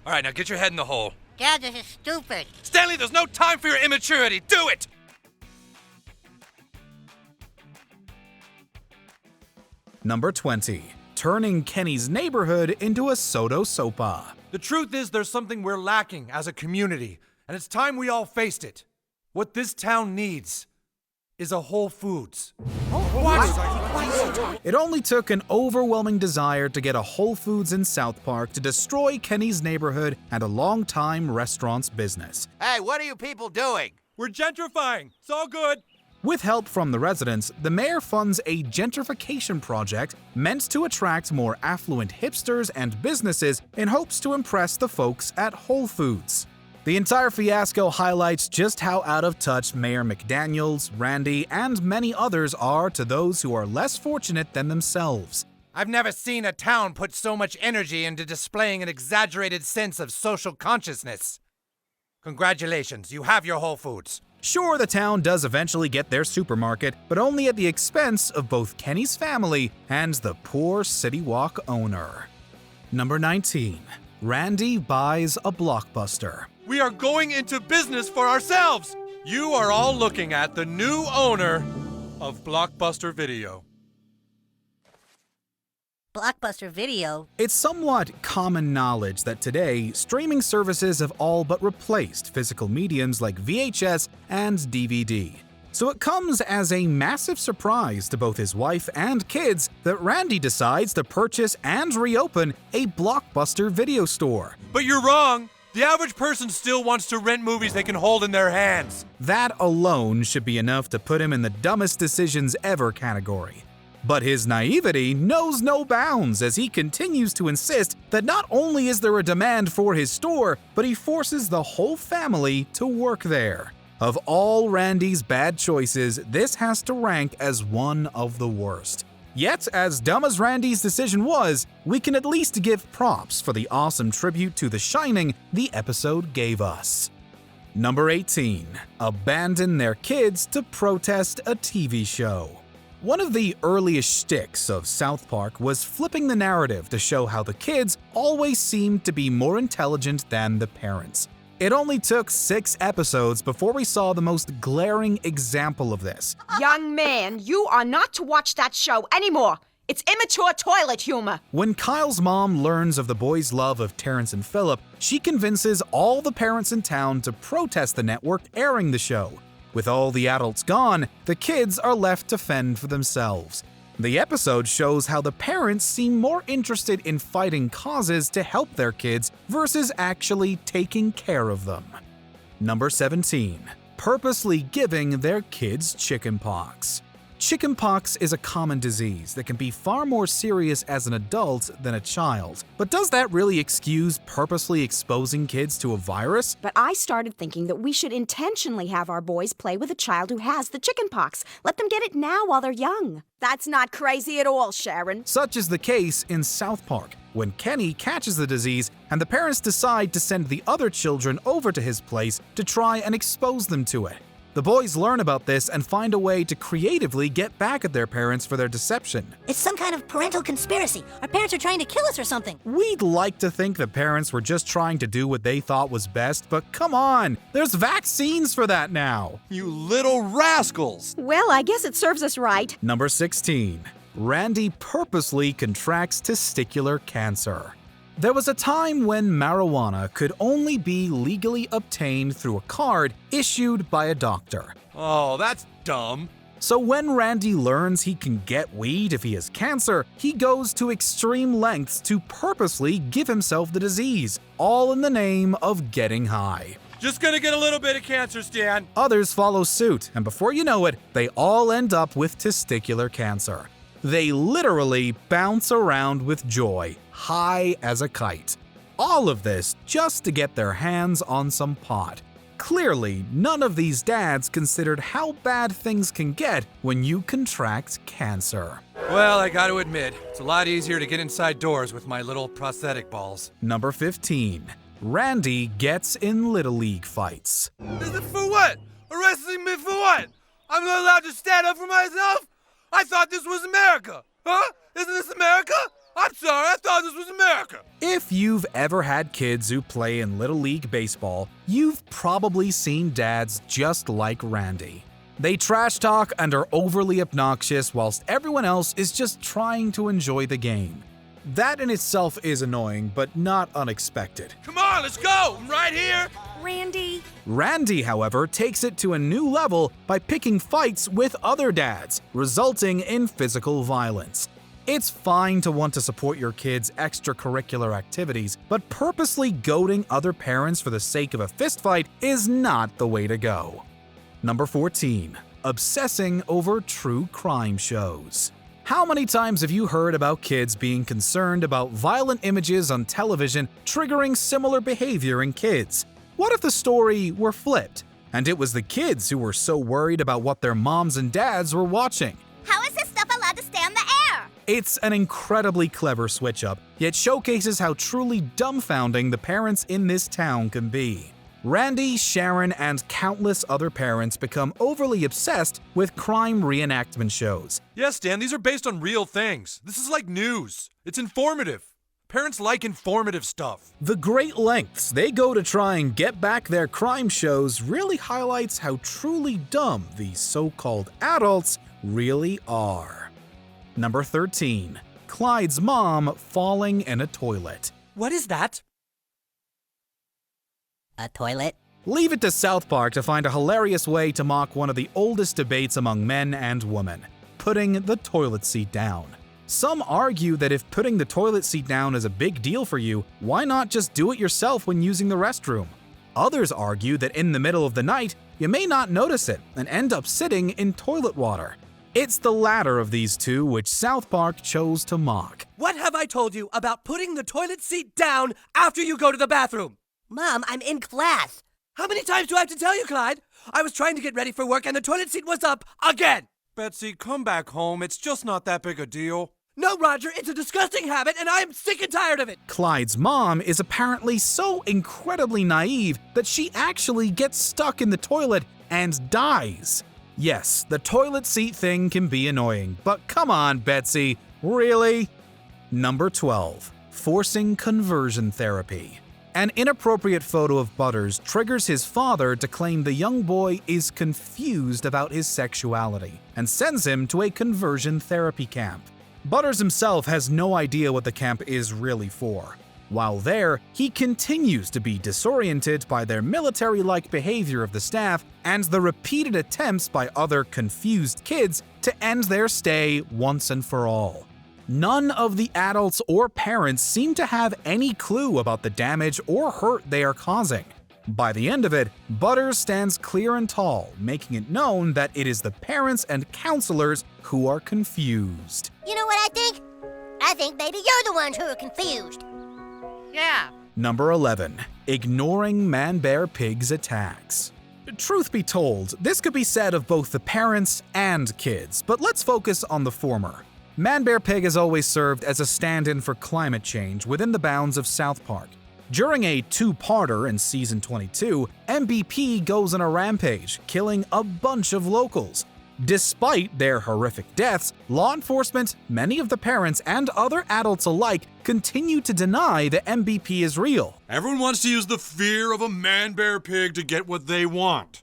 All right, now get your head in the hole. Dad, this is stupid. Stanley, there's no time for your immaturity. Do it! Number 20. Turning Kenny's neighborhood into a SodoSopa. The truth is there's something we're lacking as a community, and it's time we all faced it. What this town needs is a Whole Foods. It only took an overwhelming desire to get a Whole Foods in South Park to destroy Kenny's neighborhood and a long-time restaurant's business. Hey, what are you people doing? We're gentrifying. It's all good. With help from the residents, the mayor funds a gentrification project meant to attract more affluent hipsters and businesses in hopes to impress the folks at Whole Foods. The entire fiasco highlights just how out of touch Mayor McDaniels, Randy, and many others are to those who are less fortunate than themselves. I've never seen a town put so much energy into displaying an exaggerated sense of social consciousness. Congratulations, you have your Whole Foods. Sure, the town does eventually get their supermarket, but only at the expense of both Kenny's family and the poor City Walk owner. Number 19. Randy buys a Blockbuster. We are going into business for ourselves. You are all looking at the new owner of Blockbuster Video. Blockbuster Video? It's somewhat common knowledge that today, streaming services have all but replaced physical mediums like VHS and DVD. So it comes as a massive surprise to both his wife and kids that Randy decides to purchase and reopen a Blockbuster Video store. But you're wrong. The average person still wants to rent movies they can hold in their hands. That alone should be enough to put him in the dumbest decisions ever category. But his naivety knows no bounds as he continues to insist that not only is there a demand for his store, but he forces the whole family to work there. Of all Randy's bad choices, this has to rank as one of the worst. Yet, as dumb as Randy's decision was, we can at least give props for the awesome tribute to The Shining the episode gave us. Number 18. Abandon their kids to protest a TV show. One of the earliest shticks of South Park was flipping the narrative to show how the kids always seemed to be more intelligent than the parents. It only took 6 episodes before we saw the most glaring example of this. Young man, you are not to watch that show anymore. It's immature toilet humor. When Kyle's mom learns of the boys' love of Terrence and Phillip, she convinces all the parents in town to protest the network airing the show. With all the adults gone, the kids are left to fend for themselves. The episode shows how the parents seem more interested in fighting causes to help their kids versus actually taking care of them. Number 17. Purposely giving their kids chickenpox. Chickenpox is a common disease that can be far more serious as an adult than a child. But does that really excuse purposely exposing kids to a virus? But I started thinking that we should intentionally have our boys play with a child who has the chickenpox. Let them get it now while they're young. That's not crazy at all, Sharon. Such is the case in South Park, when Kenny catches the disease and the parents decide to send the other children over to his place to try and expose them to it. The boys learn about this and find a way to creatively get back at their parents for their deception. It's some kind of parental conspiracy. Our parents are trying to kill us or something. We'd like to think the parents were just trying to do what they thought was best, but come on, there's vaccines for that now. You little rascals! Well, I guess it serves us right. Number 16. Randy purposely contracts testicular cancer. There was a time when marijuana could only be legally obtained through a card issued by a doctor. Oh, that's dumb. So when Randy learns he can get weed if he has cancer, he goes to extreme lengths to purposely give himself the disease, all in the name of getting high. Just gonna get a little bit of cancer, Stan. Others follow suit, and before you know it, they all end up with testicular cancer. They literally bounce around with joy, high as a kite. All of this just to get their hands on some pot. Clearly, none of these dads considered how bad things can get when you contract cancer. Well, I gotta admit, it's a lot easier to get inside doors with my little prosthetic balls. Number 15. Randy gets in Little League fights. For what? Arresting me for what? I'm not allowed to stand up for myself? I thought this was America. Huh? Isn't this America? I'm sorry, I thought this was America. If you've ever had kids who play in Little League Baseball, you've probably seen dads just like Randy. They trash talk and are overly obnoxious whilst everyone else is just trying to enjoy the game. That in itself is annoying, but not unexpected. Come on, let's go. I'm right here. Randy, however, takes it to a new level by picking fights with other dads, resulting in physical violence. It's fine to want to support your kids' extracurricular activities, but purposely goading other parents for the sake of a fistfight is not the way to go. Number 14. Obsessing over true crime shows. How many times have you heard about kids being concerned about violent images on television triggering similar behavior in kids? What if the story were flipped, and it was the kids who were so worried about what their moms and dads were watching? How is this stuff allowed to stay on the air? It's an incredibly clever switch-up, yet showcases how truly dumbfounding the parents in this town can be. Randy, Sharon, and countless other parents become overly obsessed with crime reenactment shows. Yes, Dan, these are based on real things. This is like news. It's informative. Parents like informative stuff. The great lengths they go to try and get back their crime shows really highlights how truly dumb these so-called adults really are. Number 13. Clyde's mom falling in a toilet. What is that? A toilet? Leave it to South Park to find a hilarious way to mock one of the oldest debates among men and women, putting the toilet seat down. Some argue that if putting the toilet seat down is a big deal for you, why not just do it yourself when using the restroom? Others argue that in the middle of the night, you may not notice it and end up sitting in toilet water. It's the latter of these two which South Park chose to mock. What have I told you about putting the toilet seat down after you go to the bathroom? Mom, I'm in class. How many times do I have to tell you, Clyde? I was trying to get ready for work and the toilet seat was up again! Betsy, come back home. It's just not that big a deal. No, Roger, it's a disgusting habit and I am sick and tired of it! Clyde's mom is apparently so incredibly naive that she actually gets stuck in the toilet and dies. Yes, the toilet seat thing can be annoying, but come on, Betsy, really? Number 12. Forcing conversion therapy. An inappropriate photo of Butters triggers his father to claim the young boy is confused about his sexuality and sends him to a conversion therapy camp. Butters himself has no idea what the camp is really for. While there, he continues to be disoriented by their military-like behavior of the staff and the repeated attempts by other confused kids to end their stay once and for all. None of the adults or parents seem to have any clue about the damage or hurt they are causing. By the end of it, Butters stands clear and tall, making it known that it is the parents and counselors who are confused. You know what I think? I think maybe you're the ones who are confused. Yeah. Number 11. Ignoring ManBearPig's attacks. Truth be told, this could be said of both the parents and kids, but let's focus on the former. ManBearPig has always served as a stand-in for climate change within the bounds of South Park. During a two-parter in Season 22, MBP goes on a rampage, killing a bunch of locals. Despite their horrific deaths, law enforcement, many of the parents, and other adults alike continue to deny that MBP is real. Everyone wants to use the fear of a ManBearPig to get what they want.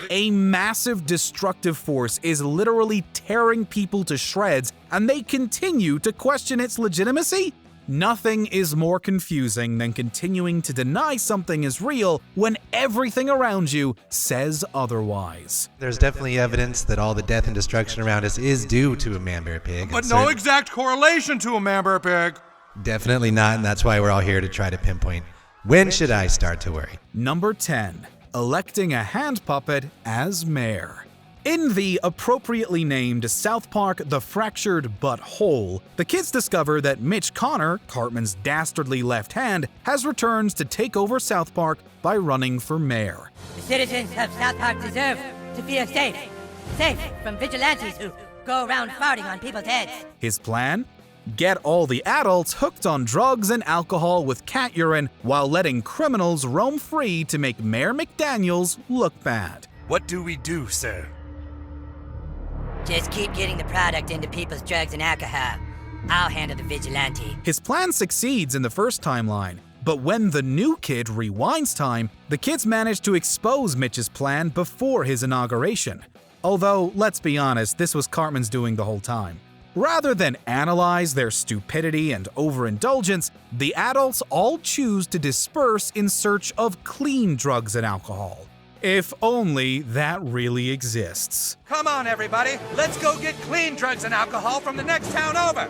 A massive destructive force is literally tearing people to shreds, and they continue to question its legitimacy? Nothing is more confusing than continuing to deny something is real when everything around you says otherwise. There's definitely evidence that all the death and destruction around us is due to a ManBearPig. But no exact correlation to a ManBearPig. Definitely not, and that's why we're all here to try to pinpoint. When should I start to worry? Number 10. Electing a hand puppet as mayor. In the appropriately named South Park The Fractured But Whole, the kids discover that Mitch Connor, Cartman's dastardly left hand, has returned to take over South Park by running for mayor. The citizens of South Park deserve to feel safe from vigilantes who go around farting on people's heads. His plan? Get all the adults hooked on drugs and alcohol with cat urine while letting criminals roam free to make Mayor McDaniels look bad. What do we do, sir? Just keep getting the product into people's drugs and alcohol. I'll handle the vigilante. His plan succeeds in the first timeline, but when the new kid rewinds time, the kids manage to expose Mitch's plan before his inauguration. Although, let's be honest, this was Cartman's doing the whole time. Rather than analyze their stupidity and overindulgence, the adults all choose to disperse in search of clean drugs and alcohol. If only that really exists. Come on, everybody. Let's go get clean drugs and alcohol from the next town over.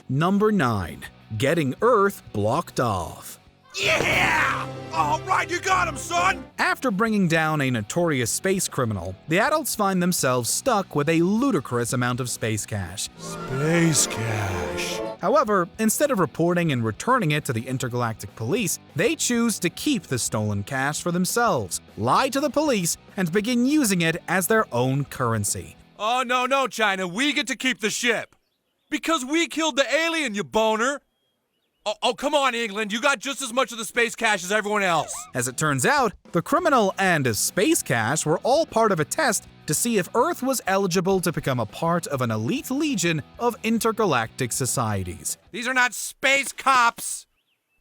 Number 9. Getting Earth blocked off. Yeah! All right, you got him, son! After bringing down a notorious space criminal, the adults find themselves stuck with a ludicrous amount of space cash. Space cash. However, instead of reporting and returning it to the Intergalactic Police, they choose to keep the stolen cash for themselves, lie to the police, and begin using it as their own currency. Oh, no, China. We get to keep the ship. Because we killed the alien, you boner. Oh, come on, England. You got just as much of the space cash as everyone else. As it turns out, the criminal and his space cash were all part of a test to see if Earth was eligible to become a part of an elite legion of intergalactic societies. These are not space cops.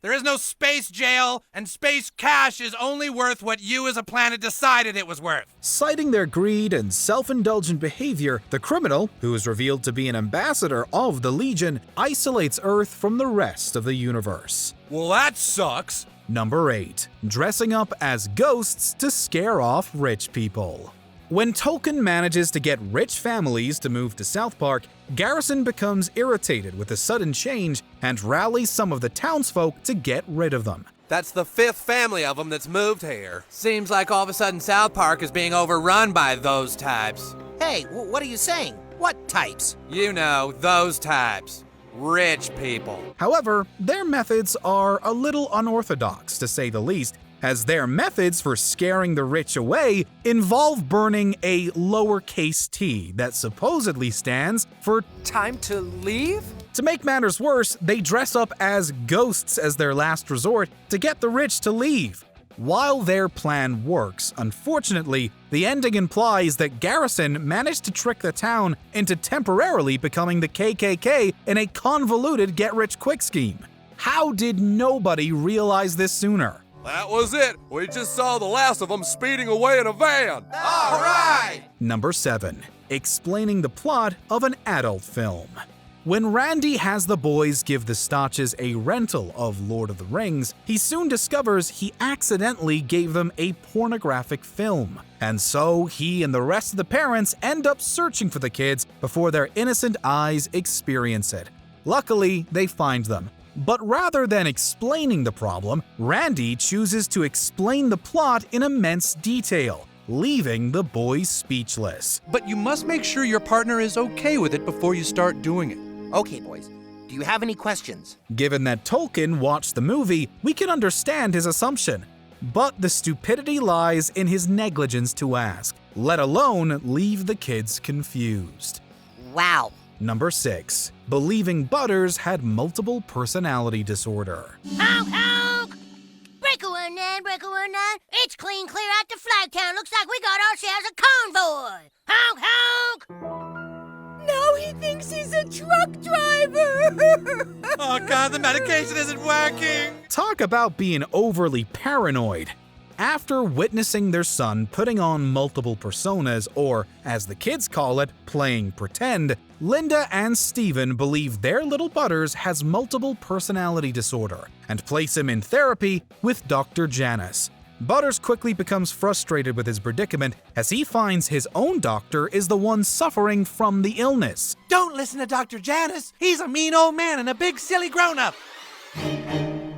There is no space jail, and space cash is only worth what you as a planet decided it was worth. Citing their greed and self-indulgent behavior, the criminal, who is revealed to be an ambassador of the Legion, isolates Earth from the rest of the universe. Well, that sucks. Number 8. Dressing up as ghosts to scare off rich people. When Token manages to get rich families to move to South Park, Garrison becomes irritated with the sudden change and rallies some of the townsfolk to get rid of them. That's the 5th family of them that's moved here. Seems like all of a sudden South Park is being overrun by those types. Hey, what are you saying? What types? You know, those types. Rich people. However, their methods are a little unorthodox, to say the least, as their methods for scaring the rich away involve burning a lowercase t that supposedly stands for Time to leave? To make matters worse, they dress up as ghosts as their last resort to get the rich to leave. While their plan works, unfortunately, the ending implies that Garrison managed to trick the town into temporarily becoming the KKK in a convoluted get-rich-quick scheme. How did nobody realize this sooner? That was it. We just saw the last of them speeding away in a van. All right! Number 7. Explaining the plot of an adult film. When Randy has the boys give the Stotches a rental of Lord of the Rings, he soon discovers he accidentally gave them a pornographic film. And so he and the rest of the parents end up searching for the kids before their innocent eyes experience it. Luckily, they find them. But rather than explaining the problem, Randy chooses to explain the plot in immense detail, leaving the boys speechless. But you must make sure your partner is okay with it before you start doing it. Okay, boys. Do you have any questions? Given that Tolkien watched the movie, we can understand his assumption. But the stupidity lies in his negligence to ask, let alone leave the kids confused. Wow. Number 6. Believing Butters had multiple personality disorder. Honk, honk! Breaker 19, it's clean clear out to Flagtown. Looks like we got ourselves a convoy. Honk, honk! Now he thinks he's a truck driver! Oh God, the medication isn't working! Talk about being overly paranoid. After witnessing their son putting on multiple personas, or as the kids call it, playing pretend, Linda and Steven believe their little Butters has multiple personality disorder and place him in therapy with Dr. Janice. Butters quickly becomes frustrated with his predicament as he finds his own doctor is the one suffering from the illness. Don't listen to Dr. Janice. He's a mean old man and a big silly grown-up.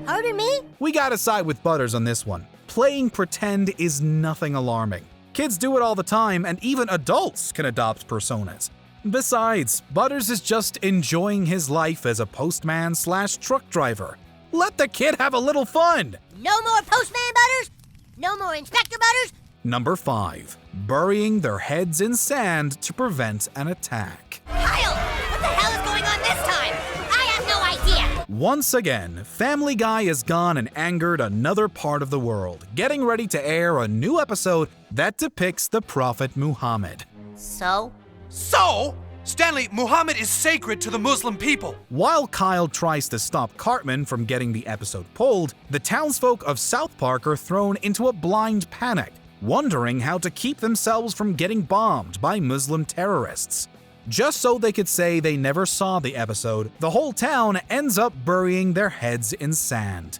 Pardon me? We gotta side with Butters on this one. Playing pretend is nothing alarming. Kids do it all the time, and even adults can adopt personas. Besides, Butters is just enjoying his life as a postman/truck driver. Let the kid have a little fun! No more Postman Butters? No more Inspector Butters? Number 5. Burying their heads in sand to prevent an attack. Kyle! What the hell is going on this time? I have no idea! Once again, Family Guy has gone and angered another part of the world, getting ready to air a new episode that depicts the Prophet Muhammad. So? So? Stanley, Muhammad is sacred to the Muslim people. While Kyle tries to stop Cartman from getting the episode pulled, the townsfolk of South Park are thrown into a blind panic, wondering how to keep themselves from getting bombed by Muslim terrorists. Just so they could say they never saw the episode, the whole town ends up burying their heads in sand.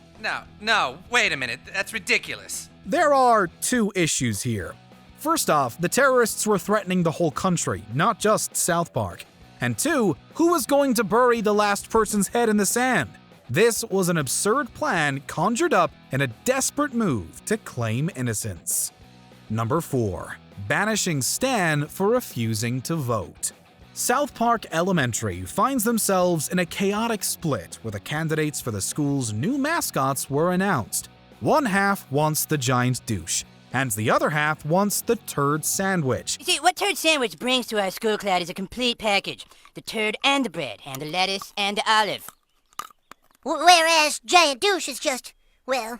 No, wait a minute. That's ridiculous. There are two issues here. First off, the terrorists were threatening the whole country, not just South Park. And two, who was going to bury the last person's head in the sand? This was an absurd plan conjured up in a desperate move to claim innocence. Number 4. Banishing Stan for refusing to vote. South Park Elementary finds themselves in a chaotic split where the candidates for the school's new mascots were announced. One half wants the giant douche, and the other half wants the turd sandwich. You see, what turd sandwich brings to our school, Clyde, is a complete package. The turd and the bread, and the lettuce and the olive. Whereas giant douche is just a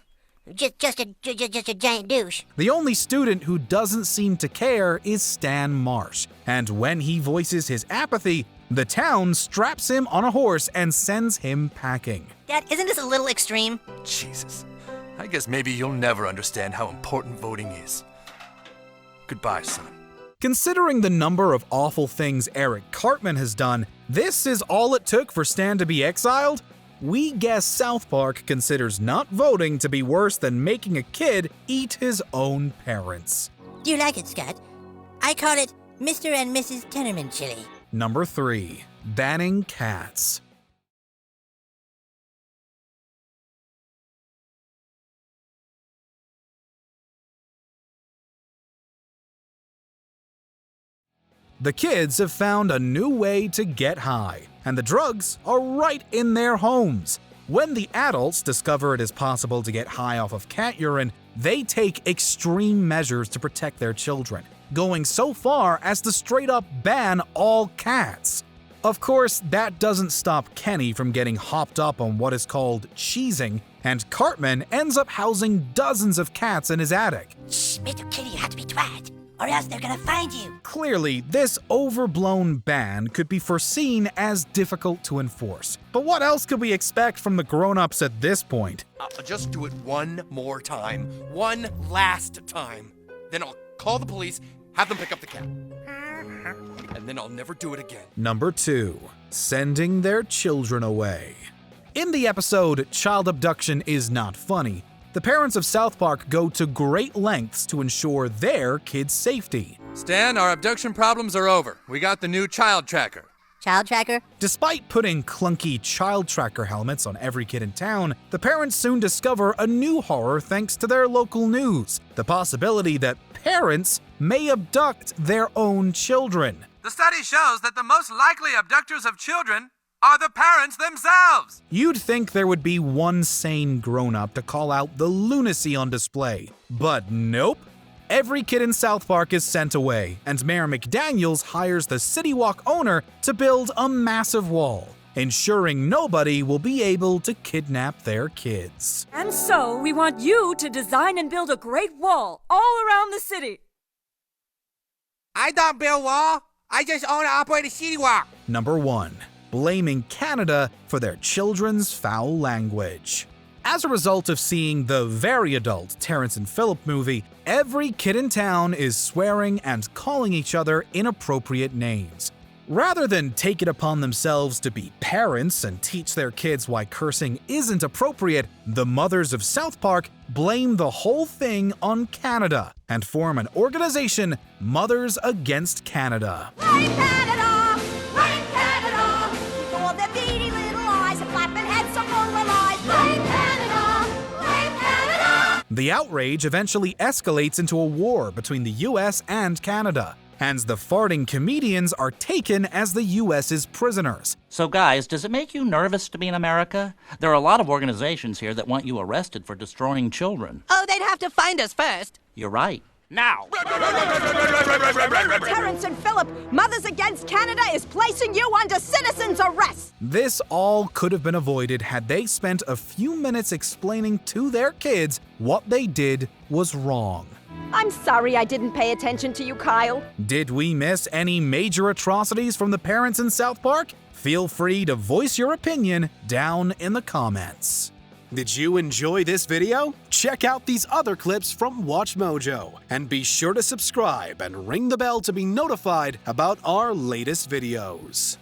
giant douche. The only student who doesn't seem to care is Stan Marsh, and when he voices his apathy, the town straps him on a horse and sends him packing. Dad, isn't this a little extreme? Jesus. I guess maybe you'll never understand how important voting is. Goodbye, son. Considering the number of awful things Eric Cartman has done, this is all it took for Stan to be exiled? We guess South Park considers not voting to be worse than making a kid eat his own parents. Do you like it, Scott? I call it Mr. and Mrs. Tenorman chili. Number 3. Banning cats. The kids have found a new way to get high, and the drugs are right in their homes. When the adults discover it is possible to get high off of cat urine, they take extreme measures to protect their children, going so far as to straight up ban all cats. Of course, that doesn't stop Kenny from getting hopped up on what is called cheesing, and Cartman ends up housing dozens of cats in his attic. Shh, Mr. Kitty, you have to be quiet, or else they're gonna find you. Clearly, this overblown ban could be foreseen as difficult to enforce. But what else could we expect from the grown-ups at this point? I'll just do it one more time. One last time. Then I'll call the police, have them pick up the cat. And then I'll never do it again. Number 2. Sending their children away. In the episode Child Abduction is Not Funny, the parents of South Park go to great lengths to ensure their kids' safety. Stan, our abduction problems are over. We got the new child tracker. Child tracker? Despite putting clunky child tracker helmets on every kid in town, the parents soon discover a new horror thanks to their local news: the possibility that parents may abduct their own children. The study shows that the most likely abductors of children are the parents themselves. You'd think there would be one sane grown-up to call out the lunacy on display, but nope. Every kid in South Park is sent away, and Mayor McDaniels hires the City Walk owner to build a massive wall, ensuring nobody will be able to kidnap their kids. And so, we want you to design and build a great wall all around the city. I don't build wall. I just own and operate a City Walk. Number 1. Blaming Canada for their children's foul language. As a result of seeing the very adult Terrence and Phillip movie, every kid in town is swearing and calling each other inappropriate names. Rather than take it upon themselves to be parents and teach their kids why cursing isn't appropriate, the mothers of South Park blame the whole thing on Canada and form an organization, Mothers Against Canada. Blame Canada! Blame Canada! With all their beady little eyes and flapping heads up full of lies. Blame Canada! Blame Canada! The outrage eventually escalates into a war between the US and Canada, and the farting comedians are taken as the US's prisoners. So guys, does it make you nervous to be in America? There are a lot of organizations here that want you arrested for destroying children. Oh, they'd have to find us first. You're right. Now! Terrence and Philip, Mothers Against Canada is placing you under citizen's arrest. This all could have been avoided had they spent a few minutes explaining to their kids what they did was wrong. I'm sorry I didn't pay attention to you, Kyle. Did we miss any major atrocities from the parents in South Park? Feel free to voice your opinion down in the comments. Did you enjoy this video? Check out these other clips from Watch Mojo, and be sure to subscribe and ring the bell to be notified about our latest videos.